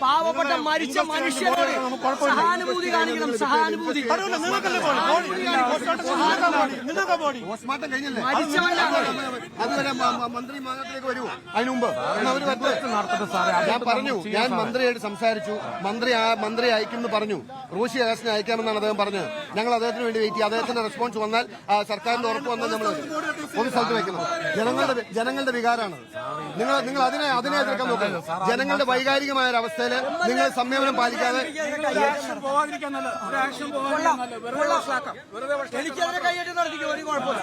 പാവപ്പെട്ട മരിച്ച മനുഷ്യരോട് സഹാനുഭൂതി കാണിക്കണം. സഹാനുഭൂതി പോസ്റ്റ്മോർട്ടം കഴിഞ്ഞല്ലേ? അതുവരെ മന്ത്രി മാനത്തിലേക്ക് വരുമോ? അതിന് മുമ്പ് ഞാൻ മന്ത്രിയായിട്ട് സംസാരിച്ചു. മന്ത്രി അയക്കുമെന്ന് പറഞ്ഞു. റോഷി അഗസ്റ്റിനെ അയക്കാമെന്നാണ് അദ്ദേഹം പറഞ്ഞത്. ഞങ്ങൾ അദ്ദേഹത്തിന് വേണ്ടി വെയിറ്റ് ചെയ്യും. അദ്ദേഹത്തിന്റെ റെസ്പോൺസ് വന്നാൽ സർക്കാരിന്റെ ഉറപ്പ് വന്നാൽ നമ്മൾ ഒരു സ്ഥലത്ത് വെക്കണം. ജനങ്ങളുടെ വികാരമാണ്. നിങ്ങൾ അതിനെ എതിർക്കാൻ നോക്കുന്നത്. ജനങ്ങളുടെ വൈകാരികമായ ഒരു അവസ്ഥയിൽ നിങ്ങൾ സംയമനം പാലിക്കാതെ എനിക്കതിനെ കൈയ്യടി നടത്തിക്കും. ഒരു കുഴപ്പമില്ല.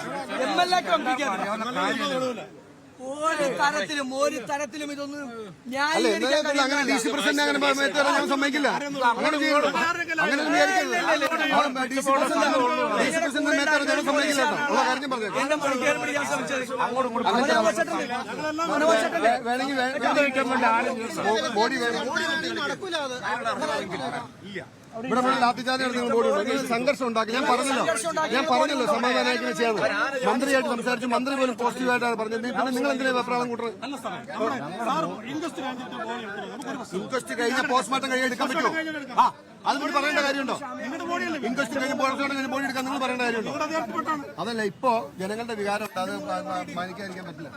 ഒരു തരത്തിലും ഇതൊന്നും അങ്ങനെ ഡി സി പ്രസിഡന്റ് അങ്ങനെ ഞാൻ സമ്മതിക്കില്ല. അങ്ങനെ ഡി സി പ്രസിഡന്റ് ഞാൻ സമ്മതിക്കില്ല. കാര്യം പറഞ്ഞു ബോഡി ഇവിടെ ലാത്തിച്ചാലാണ് നിങ്ങൾ ബോഡി സംഘർഷം ഉണ്ടാക്കി. ഞാൻ പറഞ്ഞല്ലോ സമാധാനമായിട്ട് ചെയ്യാതെ. മന്ത്രിയായിട്ട് സംസാരിച്ചു. മന്ത്രി പോലും പോസിറ്റീവായിട്ടാണ് പറഞ്ഞത്. പിന്നെ നിങ്ങൾ എന്തിനാ വെപ്രാളം കൂട്ടുന്നത്? ഇൻക്വസ്റ്റ് കഴിഞ്ഞ പോസ്റ്റ്മോർട്ടം കഴിഞ്ഞ് എടുക്കാൻ പറ്റുമോ? അതുകൊണ്ട് പറയേണ്ട കാര്യമുണ്ടോ? ഇൻക്വസ്റ്റ് കഴിഞ്ഞ് പോസ്റ്റ്മോർട്ടം കഴിഞ്ഞ് ബോഡി എടുക്കാൻ നിങ്ങൾ പറയേണ്ട കാര്യമുണ്ടോ? അതല്ല, ഇപ്പോ ജനങ്ങളുടെ വികാരം ഉണ്ട്. അത് മാനിക്കാതിരിക്കാൻ പറ്റില്ല.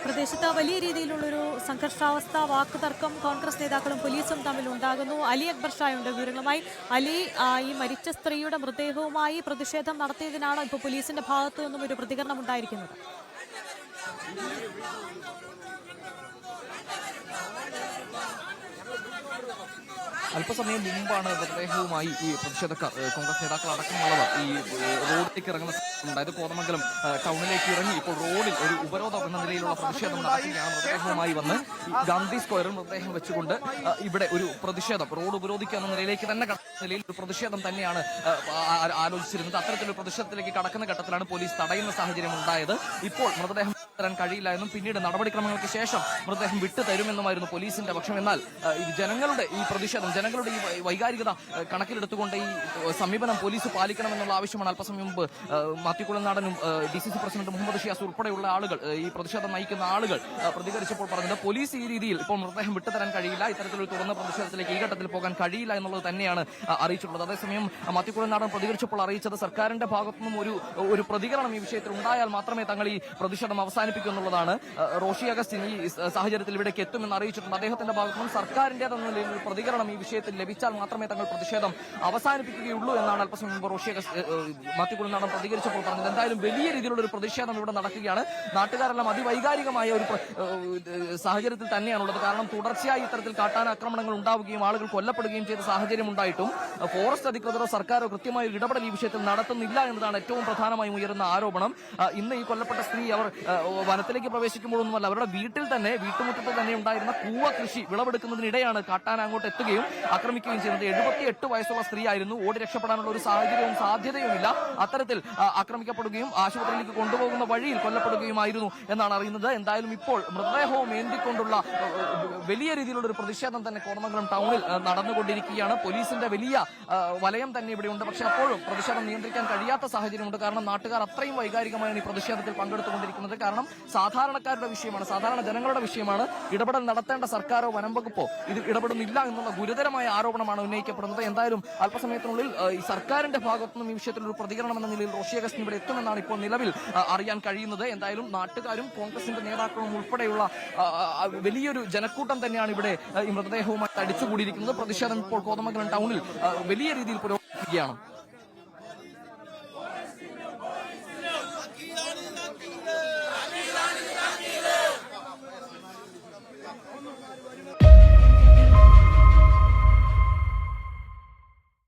പ്രദേശത്ത് വലിയ രീതിയിലുള്ളൊരു സംഘർഷാവസ്ഥ, വാക്കുതർക്കം കോൺഗ്രസ് നേതാക്കളും പോലീസും തമ്മിൽ ഉണ്ടാകുന്നു. അലി അക്ബർ ഷായുണ്ട് വിവരങ്ങളുമായി. അലി, ഈ മരിച്ച സ്ത്രീയുടെ മൃതദേഹവുമായി പ്രതിഷേധം നടത്തിയതിനാണ് ഇപ്പോൾ പോലീസിന്റെ ഭാഗത്തു നിന്നും ഒരു പ്രതികരണം ഉണ്ടായിരിക്കുന്നത്. അല്പസമയം മുമ്പാണ് മൃതദേഹവുമായി ഈ പ്രതിഷേധക്കാർ, കോൺഗ്രസ് നേതാക്കൾ അടക്കമുള്ളവർ ഈ റോഡിലേക്ക് ഇറങ്ങുന്ന ഉണ്ടായത്. കോതമംഗലം ടൗണിലേക്ക് ഇറങ്ങി ഇപ്പോൾ റോഡിൽ ഒരു ഉപരോധം എന്ന നിലയിലുള്ള പ്രതിഷേധം നടത്തുകയാണ്. മൃതദേഹവുമായി വന്ന് ഗാന്ധി സ്ക്വയറിൽ മൃതദേഹം വെച്ചുകൊണ്ട് ഇവിടെ ഒരു പ്രതിഷേധം, റോഡ് ഉപരോധിക്കുക എന്ന നിലയിലേക്ക് തന്നെ കടക്കുന്ന നിലയിൽ ഒരു പ്രതിഷേധം തന്നെയാണ് ആലോചിച്ചിരുന്നത്. അത്തരത്തിലൊരു പ്രതിഷേധത്തിലേക്ക് കടക്കുന്ന ഘട്ടത്തിലാണ് പോലീസ് തടയുന്ന സാഹചര്യം ഉണ്ടായത്. ഇപ്പോൾ മൃതദേഹം തരാൻ കഴിയില്ല എന്നും പിന്നീട് നടപടിക്രമങ്ങൾക്ക് ശേഷം മൃതദേഹം വിട്ടു തരുമെന്നുമായിരുന്നു പോലീസിന്റെ പക്ഷം. എന്നാൽ ജനങ്ങളുടെ ഈ പ്രതിഷേധം, ജനങ്ങളുടെ ഈ വൈകാരികത കണക്കിലെടുത്തുകൊണ്ട് ഈ സമീപനം പോലീസ് പാലിക്കണമെന്നുള്ള ആവശ്യമാണ് അല്പസമയം മുമ്പ് മാത്യു കുളനാടനും DCC പ്രസിഡന്റ് മുഹമ്മദ് ഷിയാസ് ഉൾപ്പെടെയുള്ള ആളുകൾ, ഈ പ്രതിഷേധം നയിക്കുന്ന ആളുകൾ പ്രതികരിച്ചപ്പോൾ പറഞ്ഞത് പോലീസ് ഈ രീതിയിൽ ഇപ്പോൾ മൃതദേഹം വിട്ടുതരാൻ കഴിയില്ല, ഇത്തരത്തിലൊരു തുറന്ന പ്രതിഷേധത്തിലേക്ക് ഈ ഘട്ടത്തിൽ പോകാൻ കഴിയില്ല എന്നുള്ളത് തന്നെയാണ് അറിയിച്ചിട്ടുള്ളത്. അതേസമയം മാത്യു കുളനാടൻ പ്രതികരിച്ചപ്പോൾ അറിയിച്ചത് സർക്കാരിന്റെ ഭാഗത്തുനിന്നും ഒരു പ്രതികരണം ഈ വിഷയത്തിൽ ഉണ്ടായാൽ മാത്രമേ തങ്ങൾ ഈ പ്രതിഷേധം അവസാനിപ്പിക്കൂ എന്നുള്ളതാണ്. റോഷി അഗസ്റ്റിൻ ഈ സാഹചര്യത്തിൽ ഇവിടേക്ക് എത്തുമെന്ന് അറിയിച്ചിട്ടുണ്ട്. അദ്ദേഹത്തിന്റെ ഭാഗത്തുനിന്നും സർക്കാരിന്റേതെന്ന നിലയിൽ ഒരു പ്രതികരണം ഈ വിഷയത്തിൽ ലഭിച്ചാൽ മാത്രമേ തങ്ങൾ പ്രതിഷേധം അവസാനിപ്പിക്കുകയുള്ളൂ എന്നാണ് അല്പസമയം മുമ്പ് റോഷി മാത്യു കുളനാടൻ പ്രതികരിച്ചപ്പോൾ പറഞ്ഞത്. എന്തായാലും വലിയ രീതിയിലുള്ള ഒരു പ്രതിഷേധം ഇവിടെ നടക്കുകയാണ്. നാട്ടുകാരെല്ലാം അതിവൈകാരികമായ ഒരു സാഹചര്യത്തിൽ തന്നെയാണുള്ളത്. കാരണം തുടർച്ചയായി ഇത്തരത്തിൽ കാട്ടാനാക്രമണങ്ങൾ ഉണ്ടാവുകയും ആളുകൾ കൊല്ലപ്പെടുകയും ചെയ്ത സാഹചര്യം ഉണ്ടായിട്ടും ഫോറസ്റ്റ് അധികൃതരോ സർക്കാരോ കൃത്യമായ ഒരു ഇടപെടൽ ഈ വിഷയത്തിൽ നടത്തുന്നില്ല എന്നതാണ് ഏറ്റവും പ്രധാനമായും ഉയരുന്ന ആരോപണം. ഇന്ന് ഈ കൊല്ലപ്പെട്ട സ്ത്രീ അവർ വനത്തിലേക്ക് പ്രവേശിക്കുമ്പോഴൊന്നുമല്ല, അവരുടെ വീട്ടിൽ തന്നെ, വീട്ടുമുറ്റത്ത് തന്നെ ഉണ്ടായിരുന്ന കൂവ കൃഷി വിളവെടുക്കുന്നതിനിടെയാണ് കാട്ടാന അങ്ങോട്ട് എത്തുകയും ആക്രമിക്കുകയും ചെയ്യുന്നത്. 78 വയസ്സുള്ള സ്ത്രീ ആയിരുന്നു. ഓടി രക്ഷപ്പെടാനുള്ള ഒരു സാഹചര്യവും സാധ്യതയുമില്ല. അത്തരത്തിൽ ആക്രമിക്കപ്പെടുകയും ആശുപത്രിയിലേക്ക് കൊണ്ടുപോകുന്ന വഴിയിൽ കൊല്ലപ്പെടുകയുമായിരുന്നു എന്നാണ് അറിയുന്നത്. എന്തായാലും ഇപ്പോൾ മൃതദേഹവും ഏന്തിക്കൊണ്ടുള്ള വലിയ രീതിയിലുള്ള ഒരു പ്രതിഷേധം തന്നെ കോതമംഗലം ടൗണിൽ നടന്നുകൊണ്ടിരിക്കുകയാണ്. പോലീസിന്റെ വലിയ വലയം തന്നെ ഇവിടെയുണ്ട്. പക്ഷേ അപ്പോഴും പ്രതിഷേധം നിയന്ത്രിക്കാൻ കഴിയാത്ത സാഹചര്യമുണ്ട്. കാരണം നാട്ടുകാർ അത്രയും വൈകാരികമായാണ് ഈ പ്രതിഷേധത്തിൽ പങ്കെടുത്തുകൊണ്ടിരിക്കുന്നത്. കാരണം സാധാരണക്കാരുടെ വിഷയമാണ്, സാധാരണ ജനങ്ങളുടെ വിഷയമാണ്. ഇടപെടൽ നടത്തേണ്ട സർക്കാരോ വനം വകുപ്പോ ഇതിൽ ഇടപെടുന്നില്ല എന്നുള്ള ഗുരുതരമായ ആരോപണമാണ് ഉന്നയിക്കപ്പെടുന്നത്. എന്തായാലും അല്പസമയത്തിനുള്ളിൽ ഈ സർക്കാരിന്റെ ഭാഗത്തുനിന്നും ഈ വിഷയത്തിൽ ഒരു പ്രതികരണം എന്ന നിലയിൽ റോഷി അഗസ്റ്റിൻ ഇവിടെ എത്തുമെന്നാണ് ഇപ്പോൾ നിലവിൽ അറിയാൻ കഴിയുന്നത്. എന്തായാലും നാട്ടുകാരും കോൺഗ്രസിന്റെ നേതാക്കളും ഉൾപ്പെടെയുള്ള വലിയൊരു ജനക്കൂട്ടം തന്നെയാണ് ഇവിടെ ഈ മൃതദേഹവുമായി അടിച്ചുകൂടിയിരിക്കുന്നത്. പ്രതിഷേധം ഇപ്പോൾ കോതമംഗലം ടൗണിൽ വലിയ രീതിയിൽ പുരോഗമിക്കുകയാണ്.